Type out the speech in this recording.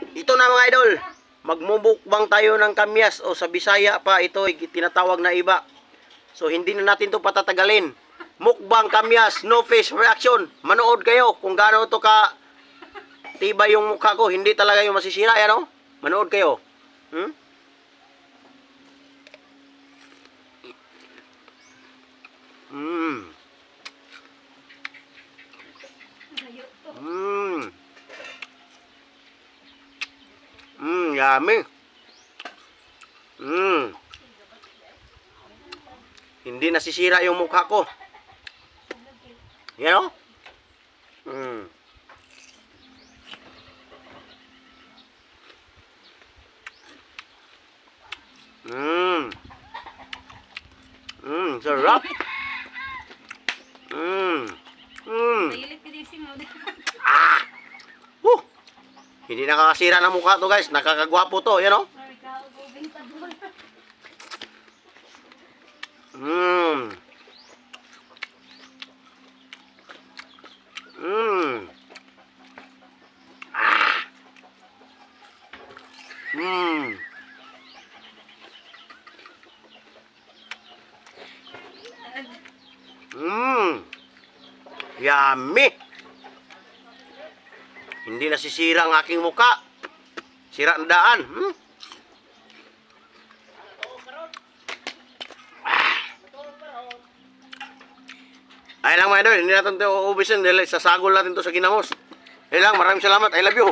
Ito na mga idol. Magmumukbang tayo ng kamyas o sa Bisaya pa ito ay tinatawag na iba. So hindi na natin to patatagalin. Mukbang kamyas, no face reaction. Manood kayo kung gaano to ka tiba yung mukha ko. Hindi talaga yung masisira. Yan o. Manood kayo. Yummy. Hindi nasisira yung mukha ko. Yan o. Sarap. Hindi nakakasira ng mukha to guys. Nakakagwapo to. Yan o. Yummy. Hindi nasisira ang aking muka. Sira ang daan. Ay lang mga idol, hindi natin ito uubisin dahil sasagol natin ito sa ginamos. Ay lang, maraming salamat. I love you.